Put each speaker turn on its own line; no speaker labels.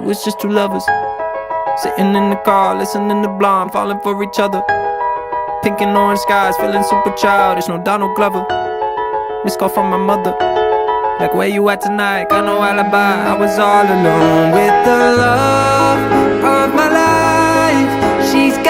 was just two lovers sitting in the car, listening to Blonde, falling for each other. Pink and orange skies, feeling super childish, no Donald Glover. Missed call from my mother, like where you at tonight, got no alibi. I was all alone with the love of my life. She's got